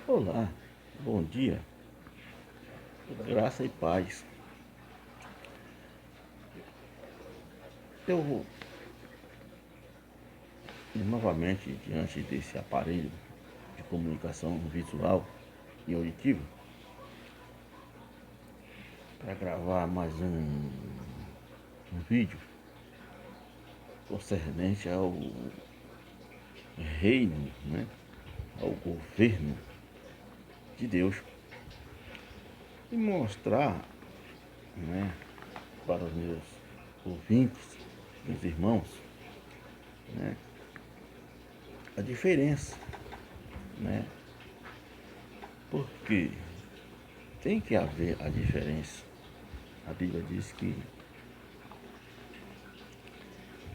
Olá, bom dia, graça e paz. Eu novamente diante desse aparelho de comunicação visual e auditiva para gravar mais um vídeo concernente ao reino, né, ao governo de Deus e mostrar, né, para os meus ouvintes, meus irmãos, né, a diferença, né, porque tem que haver a diferença. A Bíblia diz que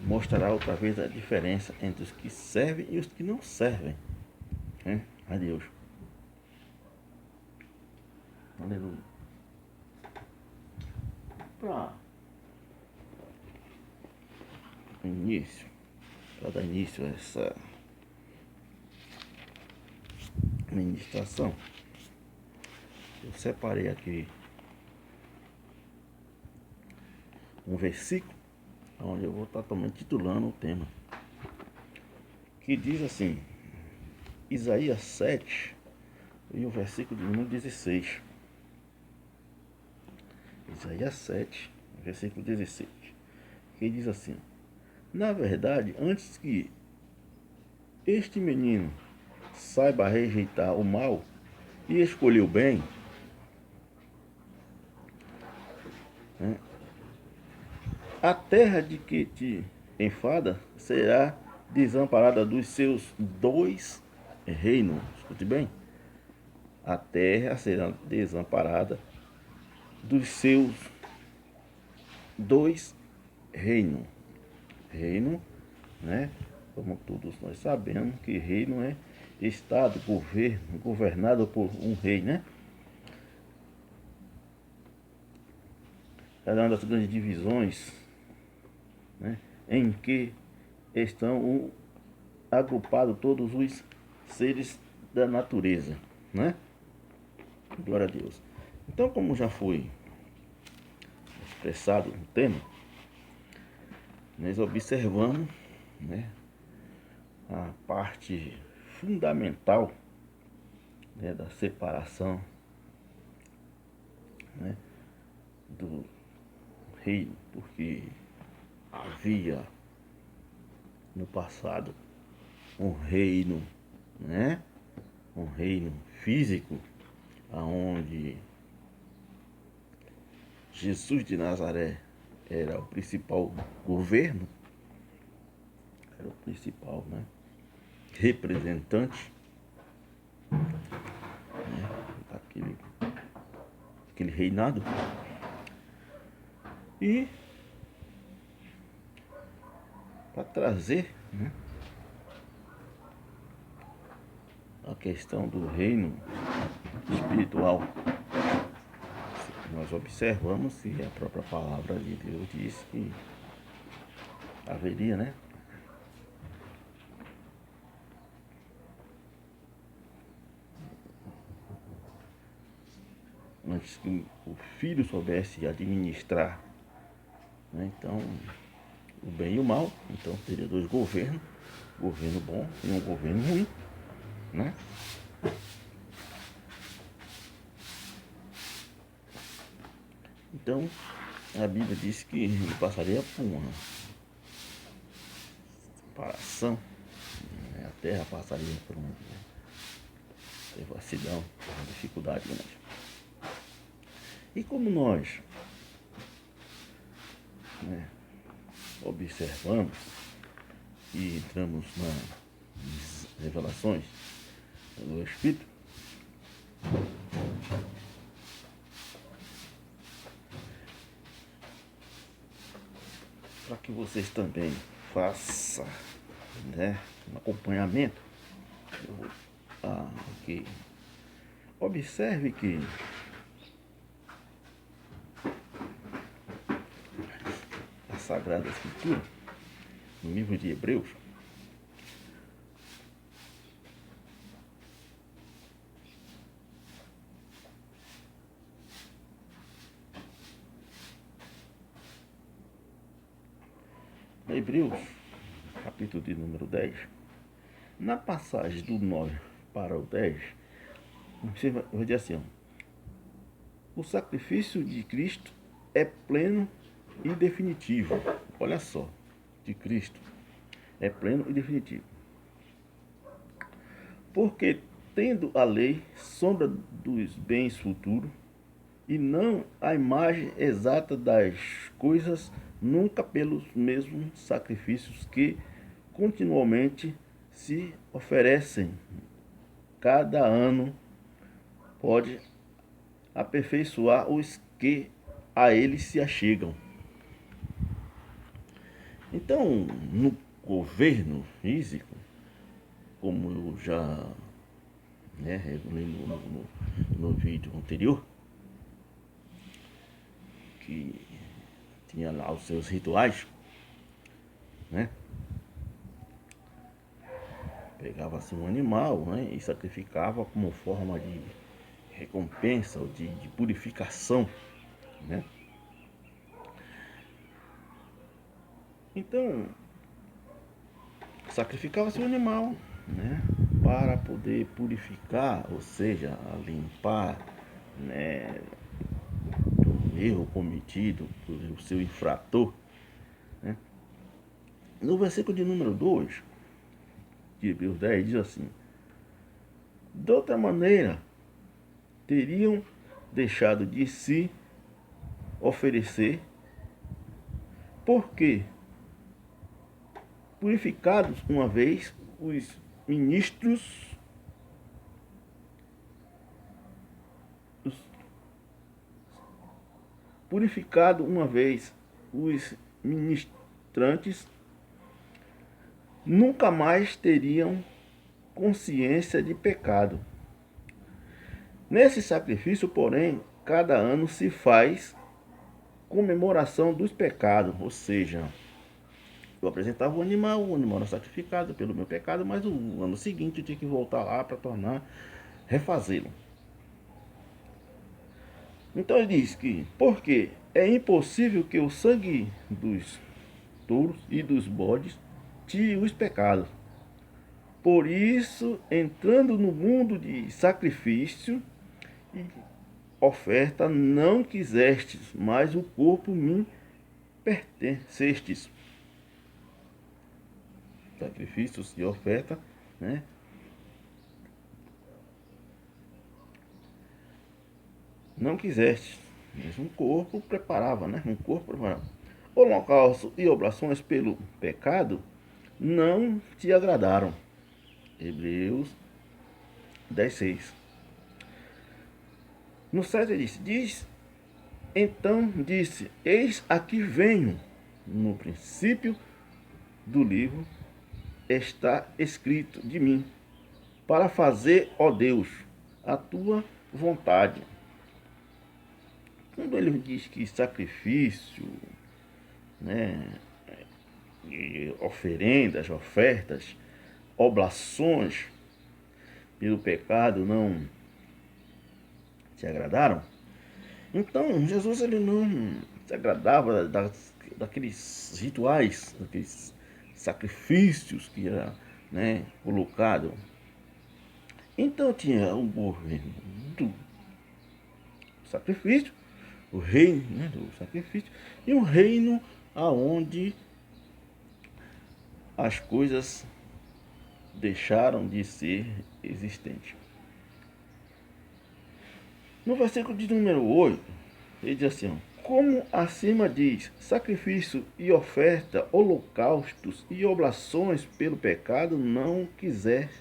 mostrará outra vez a diferença entre os que servem e os que não servem, né, a Deus. Aleluia. Para dar início a essa ministração, eu separei aqui um versículo onde eu vou estar também titulando o tema, que diz assim, Isaías 7 e o versículo de número 16. Isaías 7, versículo 16, que diz assim: na verdade, antes que este menino saiba rejeitar o mal e escolher o bem, né, a terra de que te enfada será desamparada dos seus dois reinos. Escute bem. A terra será desamparada dos seus dois reinos. Reino, né? Como todos nós sabemos que reino é estado, governo, governado por um rei, né? É uma das grandes divisões, né, em que estão agrupados todos os seres da natureza, né? Glória a Deus. Então, como já foi expressado no tema, nós observamos, né, a parte fundamental, né, da separação, né, do reino, porque havia no passado um reino, né, um reino físico, aonde Jesus de Nazaré era o principal governo, era o principal, né, representante, né, daquele reinado. E para trazer, né, a questão do reino espiritual, nós observamos que a própria palavra de Deus diz que haveria, né, antes que o filho soubesse administrar, né, então o bem e o mal, então teria dois governos, governo bom e um governo ruim, né? Então a Bíblia diz que ele passaria por uma separação, né? A terra passaria por uma devassidão, uma dificuldade grande. E como nós, né, observamos e entramos nas revelações do Espírito, para que vocês também façam, né, um acompanhamento, que observe que a Sagrada Escritura, no livro de Hebreus, Hebreus, capítulo de número 10, na passagem do 9 para o 10, você vai dizer assim, ó, o sacrifício de Cristo é pleno e definitivo. Olha só, de Cristo é pleno e definitivo. Porque tendo a lei sombra dos bens futuros, e não a imagem exata das coisas, nunca pelos mesmos sacrifícios que continuamente se oferecem cada ano, pode aperfeiçoar os que a ele se achegam. Então, no governo físico, como eu já regulei no vídeo anterior, que tinha lá os seus rituais, né? Pegava-se um animal, né, e sacrificava como forma de recompensa ou de purificação, né? Então, sacrificava-se um animal, né, para poder purificar, ou seja, limpar, né, do erro cometido pelo seu infrator, né? No versículo de número 2 de Hebreus 10 diz assim: de outra maneira, teriam deixado de se oferecer, porque, purificados uma vez, os ministros, purificado uma vez os ministrantes, nunca mais teriam consciência de pecado. Nesse sacrifício, porém, cada ano se faz comemoração dos pecados, ou seja, eu apresentava o animal era sacrificado pelo meu pecado, mas no ano seguinte eu tinha que voltar lá para refazê-lo. Então ele diz que, porque é impossível que o sangue dos touros e dos bodes tire os pecados. Por isso, entrando no mundo de sacrifício e oferta, não quisestes, mas o corpo me pertencestes. Sacrifícios e oferta, né? Não quiseste, mas um corpo preparava, né? Um corpo preparava. Holocausto e oblações pelo pecado não te agradaram. Hebreus 10:6. No 7 ele então disse, eis aqui venho. No princípio do livro está escrito de mim, para fazer, ó Deus, a tua vontade. Quando ele diz que sacrifício, né, oferendas, ofertas, oblações pelo pecado não te agradaram, então Jesus ele não se agradava daqueles rituais, daqueles sacrifícios que era, né, colocado. Então tinha o governo do sacrifício, o reino, né, do sacrifício, e um reino aonde as coisas deixaram de ser existentes. No versículo de número 8, ele diz assim, como acima diz, sacrifício e oferta, holocaustos e oblações pelo pecado não quisestes,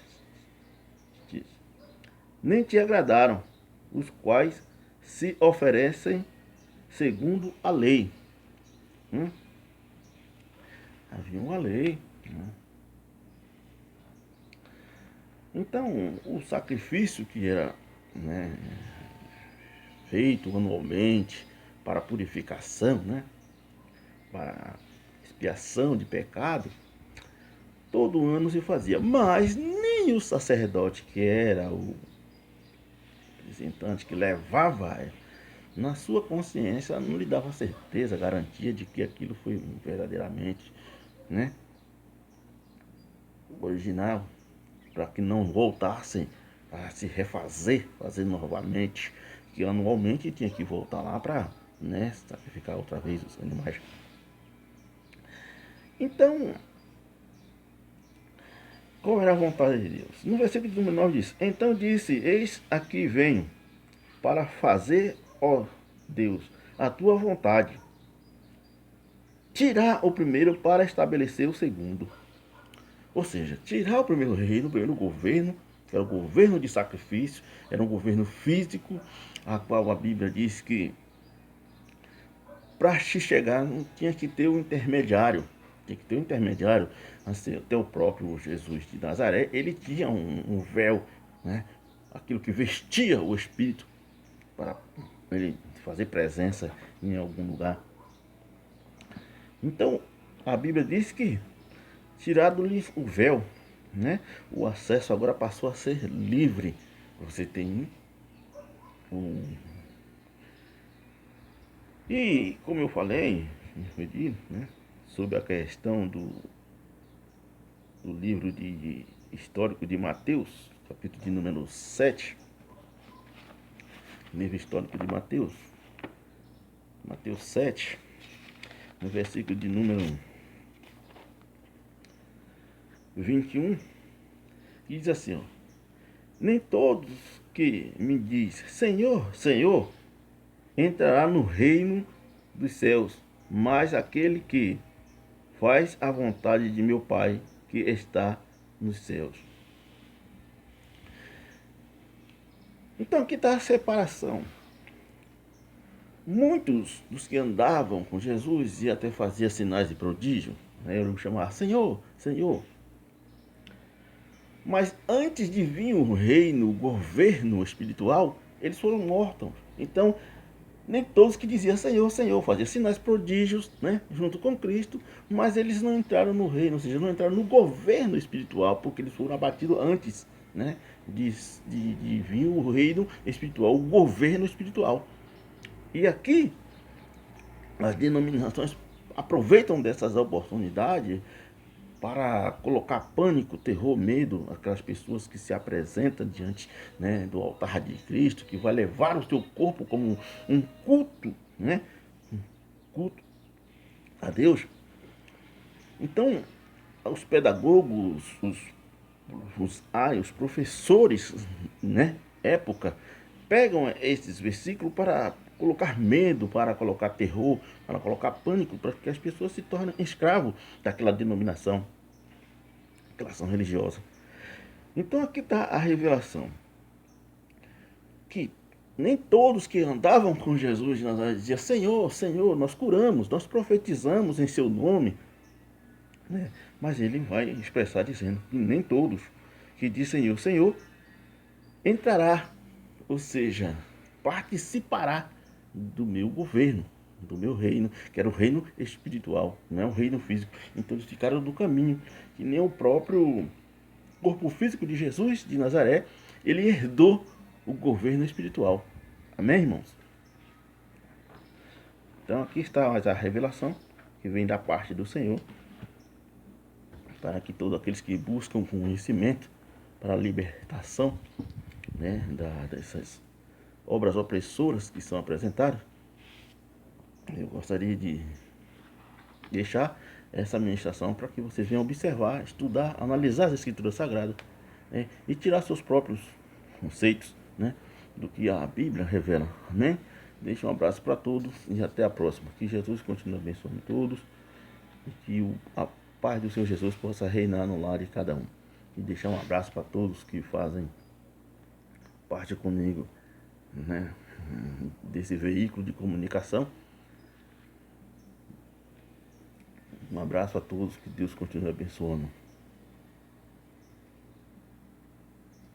nem te agradaram, os quais se oferecem segundo a lei. Havia uma lei. Então, o sacrifício que era, né, feito anualmente para purificação, né, para expiação de pecado, todo ano se fazia. Mas nem o sacerdote, que era o representante que levava, na sua consciência não lhe dava certeza, garantia de que aquilo foi verdadeiramente né? O original, para que não voltassem a se refazer, fazer novamente, que anualmente tinha que voltar lá para, né, sacrificar outra vez os animais. Então, qual era a vontade de Deus? No versículo número 9 diz: Então disse: Eis aqui venho para fazer, ó Deus, a tua vontade. Tirar o primeiro para estabelecer o segundo. Ou seja, tirar o primeiro reino, o primeiro governo, que era o governo de sacrifício, era um governo físico, a qual a Bíblia diz que para se chegar não tinha que ter um intermediário. Tinha que ter um intermediário, assim, até o próprio Jesus de Nazaré, ele tinha um véu, né? Aquilo que vestia o Espírito para ele fazer presença em algum lugar. Então, a Bíblia diz que tirado-lhe o véu, né? O acesso agora passou a ser livre. Você tem um... E como eu falei, né, sobre a questão do livro de histórico de Mateus, capítulo de número 7, livro histórico de Mateus, Mateus 7, no versículo de número 21, que diz assim, ó: Nem todos que me diz Senhor, Senhor, entrará no reino dos céus, mas aquele que faz a vontade de meu Pai que está nos céus. Então aqui está a separação. Muitos dos que andavam com Jesus e até faziam sinais de prodígio, né, eu chamava Senhor, Senhor. Mas antes de vir o reino, o governo espiritual, eles foram mortos. Então, nem todos que diziam Senhor, Senhor, faziam sinais prodígios, né, junto com Cristo, mas eles não entraram no reino, ou seja, não entraram no governo espiritual, porque eles foram abatidos antes, né, de vir o reino espiritual, o governo espiritual. E aqui, as denominações aproveitam dessas oportunidades para colocar pânico, terror, medo aquelas pessoas que se apresentam diante, né, do altar de Cristo, que vai levar o seu corpo como um culto, né, um culto a Deus. Então, os pedagogos, os professores, né, época, pegam esses versículos para colocar medo, para colocar terror, para colocar pânico, para que as pessoas se tornem escravos daquela denominação, daquela ação religiosa. Então aqui está a revelação, que nem todos que andavam com Jesus de Nazaré diziam Senhor, Senhor, nós curamos, nós profetizamos em seu nome, né? Mas ele vai expressar dizendo que nem todos que diz Senhor, Senhor, entrará, ou seja, participará do meu governo, do meu reino, que era o reino espiritual, não é o reino físico. Então eles ficaram do caminho, que nem o próprio corpo físico de Jesus de Nazaré, ele herdou o governo espiritual. Amém, irmãos? Então aqui está mais a revelação que vem da parte do Senhor, para que todos aqueles que buscam conhecimento para a libertação, né, dessas obras opressoras que são apresentadas, eu gostaria de deixar essa ministração para que vocês venham observar, estudar, analisar as Escrituras Sagradas, né, e tirar seus próprios conceitos, né, do que a Bíblia revela. Amém? Deixo um abraço para todos e até a próxima. Que Jesus continue abençoando todos e que a paz do Senhor Jesus possa reinar no lar de cada um. E deixar um abraço para todos que fazem parte comigo, né, desse veículo de comunicação. Um abraço a todos, que Deus continue abençoando.